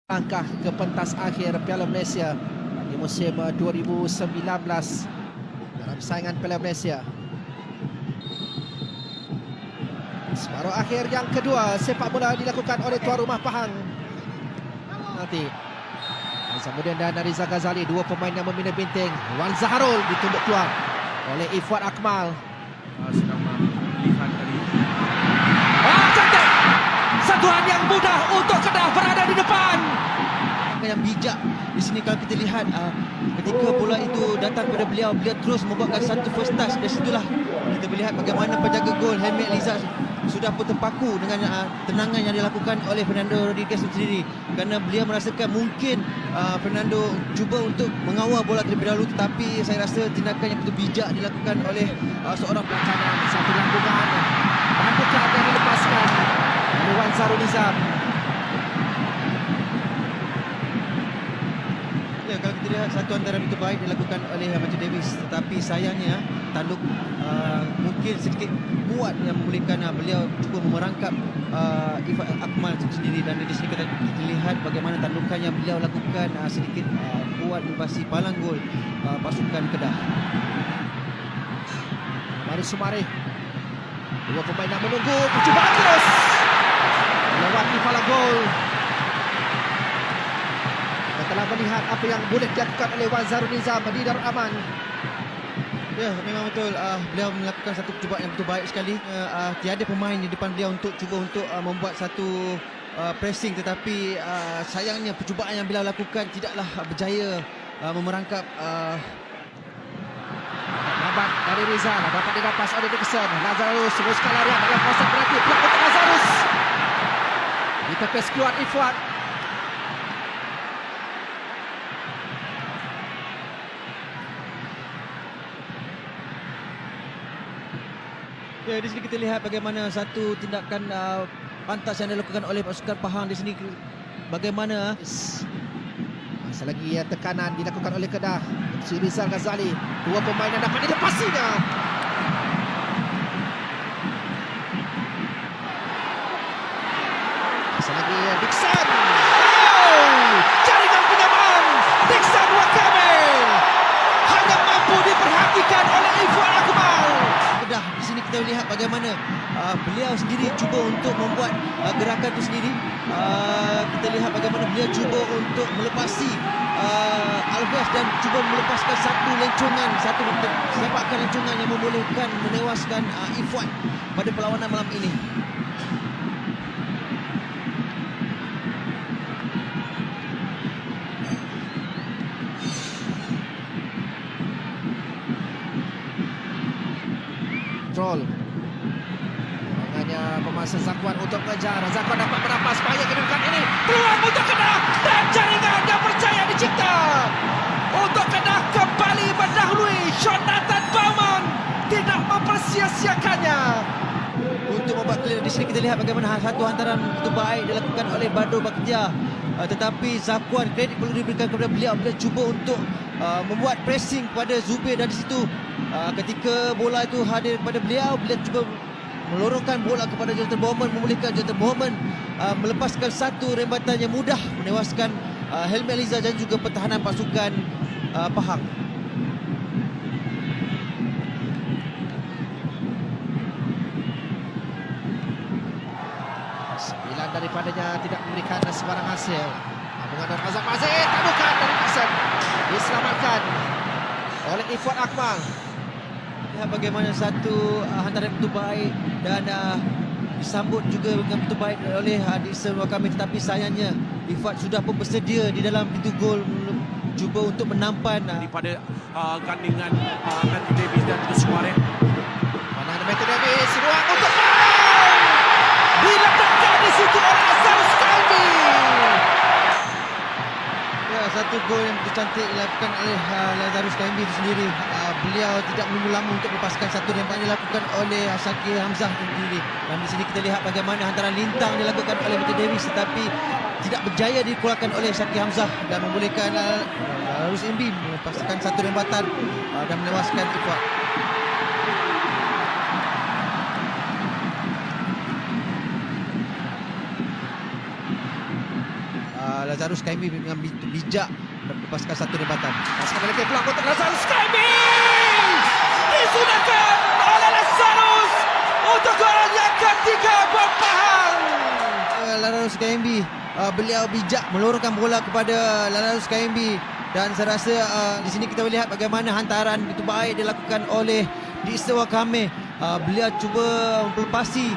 Langkah ke pentas akhir Piala Malaysia di musim 2019 dalam saingan Piala Malaysia. Separuh akhir yang kedua sepak bola dilakukan oleh tuan rumah Pahang. Nanti Hasanuddin dan Riza Ghazali, dua pemain yang membina benteng. Wan Zaharul ditumbuk keluar oleh Ifwat Akmal. Sedang melihat tadi. Cantik! Sentuhan yang mudah untuk Kedah berada di depan. Yang bijak di sini kalau kita lihat ketika bola itu datang kepada beliau terus membuatkan satu first touch. Dari situlah kita melihat bagaimana penjaga gol Helmi Eliza sudah pun terpaku dengan tenangan yang dilakukan oleh Fernando Rodriguez sendiri, kerana beliau merasakan mungkin Fernando cuba untuk mengawal bola terlebih dahulu, tetapi saya rasa tindakan yang betul bijak dilakukan oleh seorang Kanan satu langkungan bantukan yang dilepaskan oleh Wan Zarul Nizam. Ya, kalau kita lihat satu antara begitu baik dilakukan oleh Matthew Davis, tetapi sayangnya tanduk mungkin sedikit kuat yang membolehkan beliau cuba memerangkap Ifwat Akmal itu sendiri, dan di sini kita lihat bagaimana tandukan yang beliau lakukan sedikit kuat membasi palang gol pasukan Kedah. Mari Sumari, dua pemain yang menunggu percubaan terus melewati palang gol. Kita telah melihat apa yang boleh dilakukan oleh Wan Zarul Nizam di Darul Aman. Ya, memang betul. Beliau melakukan satu percubaan yang betul baik sekali. Tiada pemain di depan beliau untuk cuba untuk membuat satu pressing, tetapi sayangnya percubaan yang beliau lakukan tidaklah berjaya memerangkap. Lambat dari Rizal, dapat didapas oleh Dixon. Lazarus teruskan larian dalam kawasan penalti. Blok untuk Lazarus. Ditepis keluar Ifwat. Ya, di sini kita lihat bagaimana satu tindakan pantas yang dilakukan oleh pasukan Pahang di sini. Bagaimana Masa lagi tekanan dilakukan oleh Kedah. Si Rizal Ghazali, dua pemain yang dapat dilepasinya. Masa lagi Dixon. Oh, jaringan penyamaan Dixon Wakame hanya mampu diperhatikan oleh Ifwat Akmal. Kedah di sini kita lihat bagaimana beliau sendiri cuba untuk membuat gerakan itu sendiri. Kita lihat bagaimana beliau cuba untuk melepasi Alves dan cuba melepaskan satu lencongan, satu sepakan lencongan yang membolehkan menewaskan Ifwat pada perlawanan malam ini. Kontrol. Hanya pemasa Zakwan untuk mengejar. Zakwan dapat merampas bahaya kedudukan ini. Peluang untuk Kedah dan jaringan yang percaya dicipta. Untuk Kedah kembali mendahului. Jonathan Bauman tidak mempersia-siakannya. Untuk membuat clear di sini kita lihat bagaimana satu hantaran begitu baik dilakukan oleh Badrul Bakhtiar. Tetapi Zakwan, kredit perlu diberikan kepada beliau. Beliau cuba untuk membuat pressing kepada Zubir, dan di situ ketika bola itu hadir kepada beliau cuba melorongkan bola kepada Jonathan Bauman, memulihkan Jonathan Bauman melepaskan satu rembatan yang mudah menewaskan Helmi Eliza dan juga pertahanan pasukan Pahang. Sembilan daripadanya tidak memberikan sebarang hasil. Hubungan dengan Azam Aziz, tandukan dari Dixon diselamatkan oleh Ifwat Akmal. Lihat bagaimana satu hantaran begitu baik dan disambut juga dengan begitu baik oleh Dixon Wakame, tetapi sayangnya Ifwat sudah pun bersedia di dalam pintu gol cuba untuk menampan Daripada gandingan Matthew Davis dan juga Suarez. Mana ada Matthew Davis, ruang untuk gol! Diletakkan di situ oleh Azharus Kaimi. Ya, satu gol yang begitu cantik dilakukan oleh Lazarus Kaimi itu sendiri. Beliau tidak menunggu lama untuk melepaskan satu rembatan dilakukan oleh Shakir Hamzah sendiri. Dan di sini kita lihat bagaimana hantaran lintang dilakukan oleh Matthew Davis, tetapi tidak berjaya dikeluarkan oleh Shakir Hamzah dan membolehkan Rus Imbi melepaskan satu rembatan dan menewaskan Ifwat. Lazarus Kaimi dengan bijak melepaskan satu rebatan. Masih memiliki peluang untuk Lazarus Kaimi. Disudahkan oleh Lazarus untuk gol yang ketiga buat Pahang. Lazarus Kaimi, beliau bijak melorongkan bola kepada Lazarus Kaimi, dan saya rasa di sini kita boleh lihat bagaimana hantaran begitu baik dilakukan oleh Rizal Wakame. Beliau cuba melepasi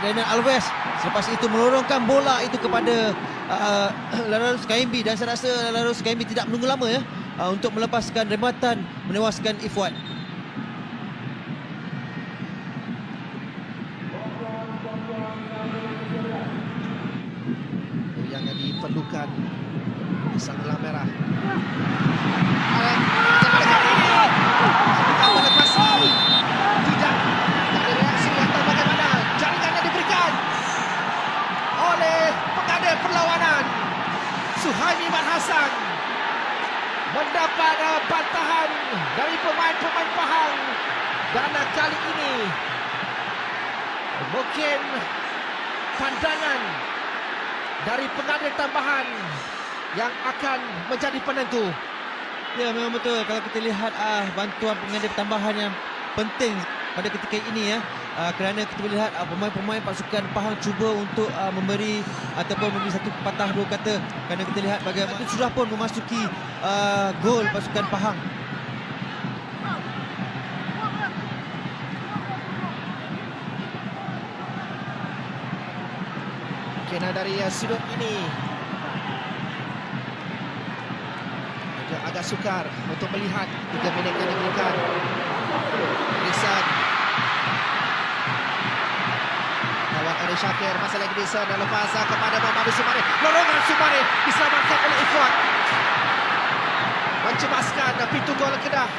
Daniel Alves, selepas itu melorongkan bola itu kepada Lazarus Kaimi, dan saya rasa Lazarus Kaimi tidak menunggu lama ya untuk melepaskan rebatan menewaskan Ifwan. Yang diperlukan sang Elang Merah. Melepasi. Tidak. Dari reaksi atau bagaimana jaringan yang diberikan oleh pengadil perlawanan. Suhaimi Mat Hassan mendapat bantahan dari pemain-pemain Pahang, dan kali ini mungkin pandangan dari pengadil tambahan yang akan menjadi penentu. Ya, memang betul. Kalau kita lihat bantuan pengadil tambahan yang penting pada ketika ini ya, kerana kita boleh lihat pemain-pemain pasukan Pahang cuba untuk memberi ataupun memberi satu patah dua kata, kerana kita lihat bagaimana sudah pun memasuki gol pasukan Pahang. Kena dari sudut ini agak sukar untuk melihat 3 minit yang diberikan. Grisan, kawan Ali Syakir, masih lagi Grisan dan lepas kepada Muhammad Sumari. Lorongan Sumari diselamatkan oleh Ifwan, mencemaskan pintu gol Kedah.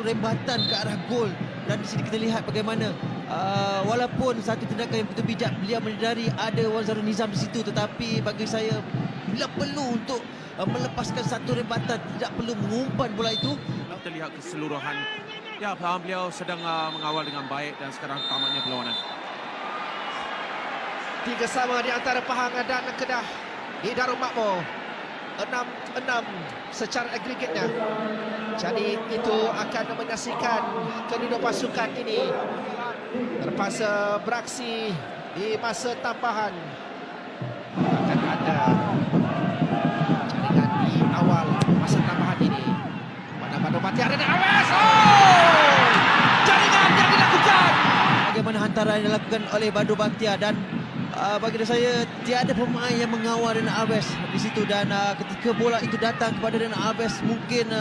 Rebatan ke arah gol, dan di sini kita lihat bagaimana walaupun satu tindakan yang begitu bijak, beliau menyedari ada Wan Zahrul Nizam di situ, tetapi bagi saya bila perlu untuk melepaskan satu rebatan, tidak perlu mengumpan bola itu. Kita lihat keseluruhan. Ya, Pahang beliau sedang mengawal dengan baik, dan sekarang tamatnya perlawanan. 3 sama di antara Pahang dan Kedah di Darul Makmur. 6-6 secara agregatnya. Jadi itu akan menyaksikan kedua pasukan ini terpaksa beraksi di masa tambahan. Akan ada jaringan di awal masa tambahan ini. Mana Badu Mati ada di Alves. Oh! Jaringan yang dilakukan. Bagaimana hantaran yang dilakukan oleh Badu Bakhtiar, dan bagi saya tiada pemain yang mengawal Daniel Alves di situ, dan ketika bola itu datang kepada Daniel Alves, mungkin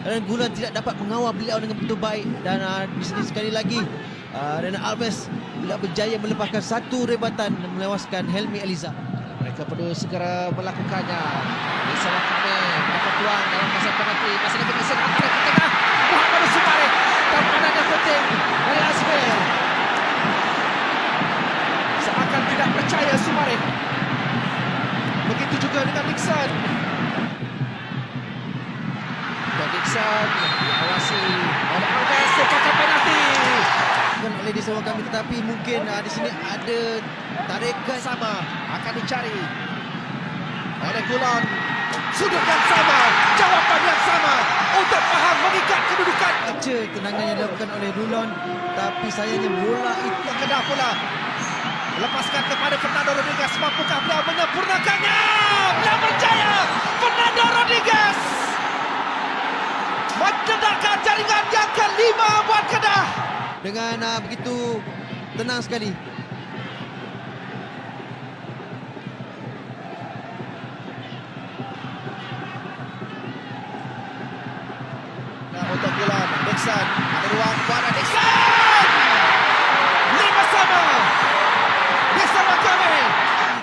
dan Gulan tidak dapat mengawal beliau dengan begitu baik, dan di sini sekali lagi Daniel Alves beliau berjaya melepaskan satu rebatan dan melewaskan Helmi Eliza. Mereka perlu segera melakukannya. Rizal Wakame mendapat peluang dalam masa penalti. Masih lagi Rizal antara ke tengah. Muhammad Sumari. Tampanan yang penting dari Azmir. Seakan tidak percaya Sumari. Begitu juga dengan Dixon. Dan Dixon diawasi oleh Alves. Sepakat penalti. Bukan oleh Rizal Wakame, tetapi mungkin di sini ada tarikan Sama akan dicari oleh Gulon. Sudut yang sama, jawapan yang sama untuk Pahang mengikat kedudukan. baca tendangan yang dilakukan oleh Rulon, tapi sayangnya bola itu Kedah pula lepaskan kepada Fernando Rodriguez. Mampukah beliau menyempurnakannya? Beliau berjaya. Fernando Rodriguez mendedahkan jaringan yang kelima buat Kedah. dengan begitu tenang sekali. Nah, untuk Gulan, Dixon ada ruang kepada Dixon. 5-5. Rizal Wakame.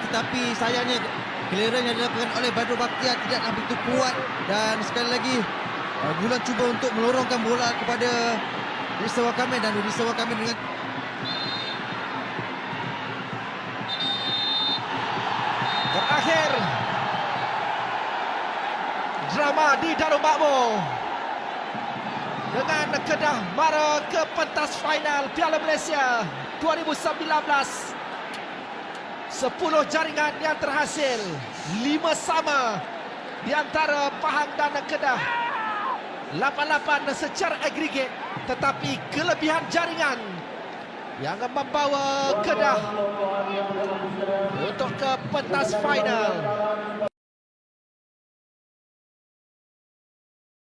Tetapi sayangnya clearance yang dilakukan oleh Badrul Bakhtiar tidaklah begitu kuat, dan sekali lagi Gulan cuba untuk melorongkan bola kepada Rizal Wakame, dan Rizal Wakame dengan Terakhir drama di Darul Makmur dengan Kedah mara ke pentas final Piala Malaysia 2019. 10 jaringan yang terhasil, 5 sama di antara Pahang dan Kedah. 8-8 secara agregat, tetapi kelebihan jaringan yang membawa Kedah untuk ke pentas final.